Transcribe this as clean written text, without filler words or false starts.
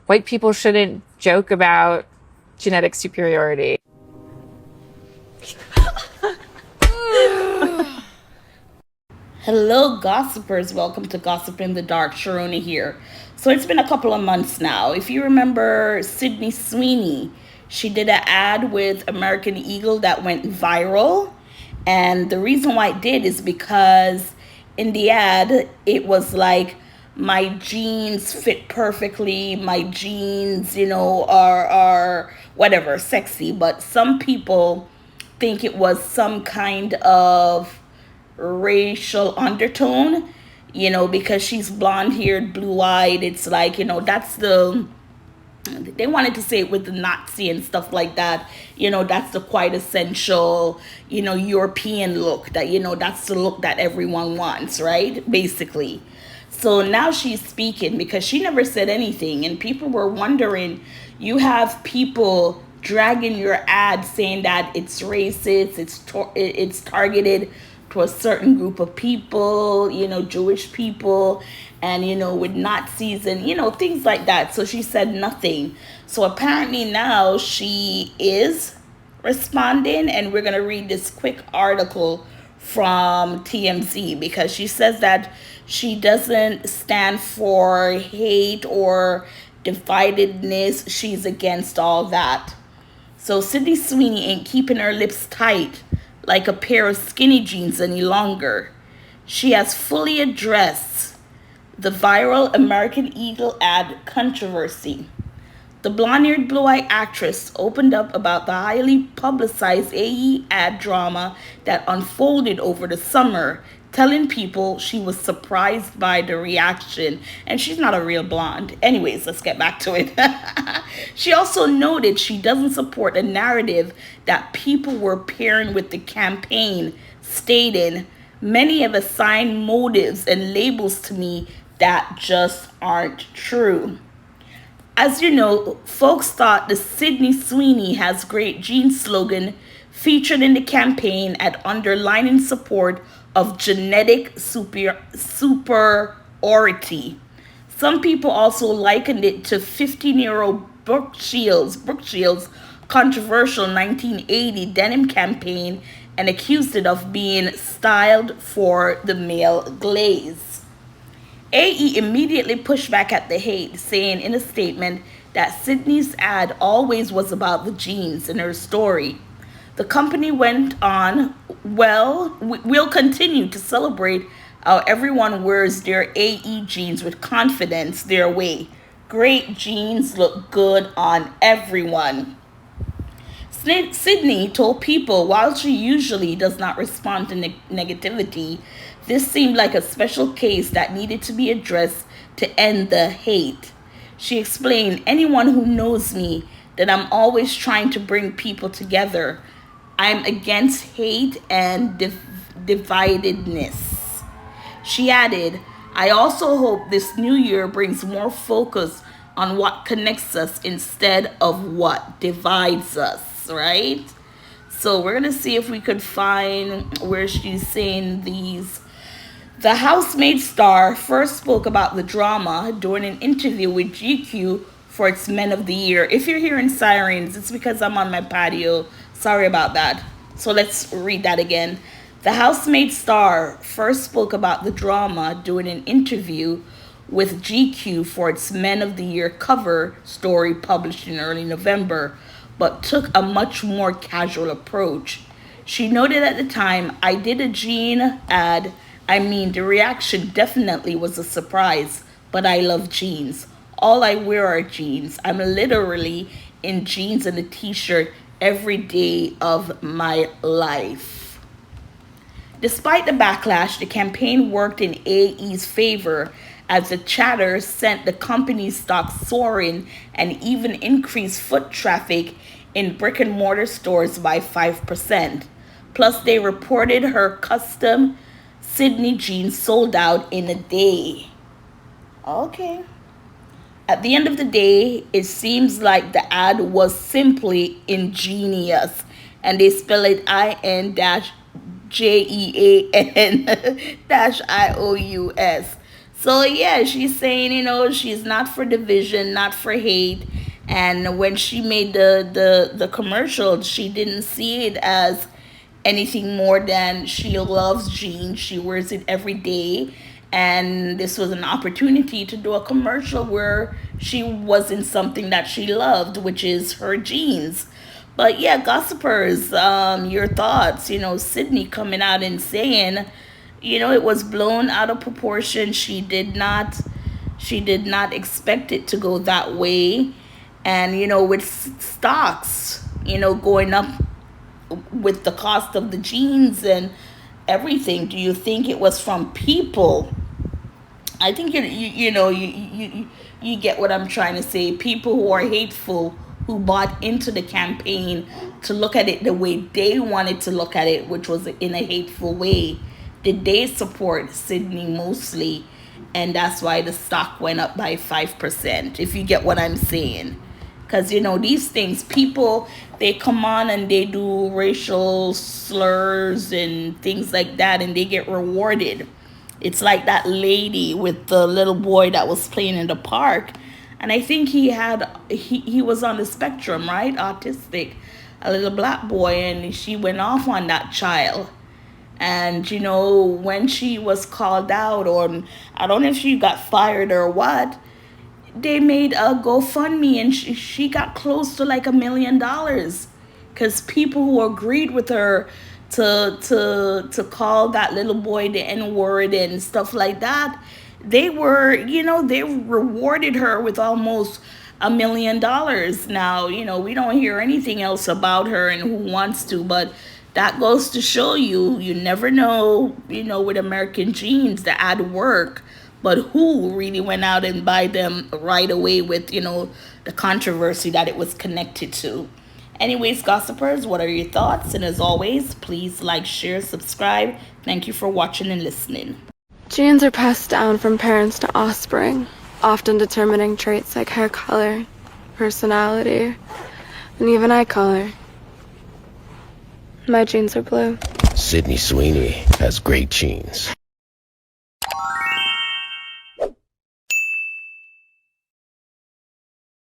white people shouldn't joke about genetic superiority. Hello, gossipers. Welcome to Gossip in the Dark. Sharona here. So it's been a couple of months now. If you remember Sidney Sweeney, she did an ad with American Eagle that went viral. And the reason why it did is because in the ad, it was like, my jeans fit perfectly. My jeans, are whatever, sexy. But some people think it was some kind of racial undertone, because she's blonde haired, blue eyed. It's like, they wanted to say it with the Nazi and stuff like that. That's the quite essential, European look that, that's the look that everyone wants, right? Basically. So now she's speaking because she never said anything. And people were wondering, you have people dragging your ad saying that it's racist, it's targeted to a certain group of people, Jewish people, and, with Nazis and, things like that. So she said nothing. So apparently now she is responding, and we're going to read this quick article from TMZ because she says that she doesn't stand for hate or dividedness. She's against all that. So Sidney Sweeney ain't keeping her lips tight like a pair of skinny jeans any longer. She has fully addressed the viral American Eagle ad controversy. The blonde-haired, blue-eyed actress opened up about the highly publicized AE ad drama that unfolded over the summer, telling people she was surprised by the reaction. And she's not a real blonde. Anyways, let's get back to it. She also noted she doesn't support a narrative that people were pairing with the campaign, stating, "Many have assigned motives and labels to me that just aren't true." As you know, folks thought the Sidney Sweeney has great jeans slogan featured in the campaign at underlining support of genetic superiority. Some people also likened it to 15-year-old Brooke Shields' controversial 1980 denim campaign and accused it of being styled for the male glaze. AE immediately pushed back at the hate, saying in a statement that Sidney's ad always was about the jeans in her story. The company went on, "Well, we'll continue to celebrate how everyone wears their AE jeans with confidence their way. Great jeans look good on everyone." Sidney told people while she usually does not respond to negativity, this seemed like a special case that needed to be addressed to end the hate. She explained, "Anyone who knows me, that I'm always trying to bring people together. I'm against hate and dividedness." She added, "I also hope this new year brings more focus on what connects us instead of what divides us," right? So we're going to see if we could find where she's saying these. The housemaid star first spoke about the drama during an interview with GQ for its Men of the Year. If you're hearing sirens, it's because I'm on my patio. Sorry about that. So let's read that again. The housemaid star first spoke about the drama during an interview with GQ for its Men of the Year cover story published in early November, but took a much more casual approach. She noted at the time, "I did a jean ad. I mean, the reaction definitely was a surprise, but I love jeans. All I wear are jeans. I'm literally in jeans and a t-shirt every day of my life." Despite the backlash, the campaign worked in AE's favor as the chatter sent the company's stock soaring and even increased foot traffic in brick and mortar stores by 5%. Plus, they reported her custom Sidney jeans sold out in a day. Okay. At the end of the day, it seems like the ad was simply ingenious, and they spell it IN-JEAN-IOUS. So yeah, she's saying, she's not for division, not for hate. And when she made the commercial, she didn't see it as anything more than she loves jeans. She wears it every day. And this was an opportunity to do a commercial where she was in something that she loved, which is her jeans. But yeah, gossipers, your thoughts, Sydney coming out and saying, it was blown out of proportion. She did not expect it to go that way. And with stocks, going up with the cost of the jeans and everything, do you think it was from people? I think you get what I'm trying to say. People who are hateful, who bought into the campaign to look at it the way they wanted to look at it, which was in a hateful way. Did they support Sydney mostly? And that's why the stock went up by 5%, if you get what I'm saying. Because, these things, people, they come on and they do racial slurs and things like that, and they get rewarded. It's like that lady with the little boy that was playing in the park. And I think he was on the spectrum, right? Autistic, a little black boy, and she went off on that child. And, when she was called out, or I don't know if she got fired or what, they made a GoFundMe, and she got close to like $1 million, because people who agreed with her to call that little boy the N-word and stuff like that, they rewarded her with almost $1 million. Now, we don't hear anything else about her and who wants to, but that goes to show you never know, with American jeans, the ad work, but who really went out and buy them right away with, the controversy that it was connected to. Anyways, gossipers, what are your thoughts? And as always, please like, share, subscribe. Thank you for watching and listening. Genes are passed down from parents to offspring, often determining traits like hair color, personality, and even eye color. My genes are blue. Sidney Sweeney has great genes.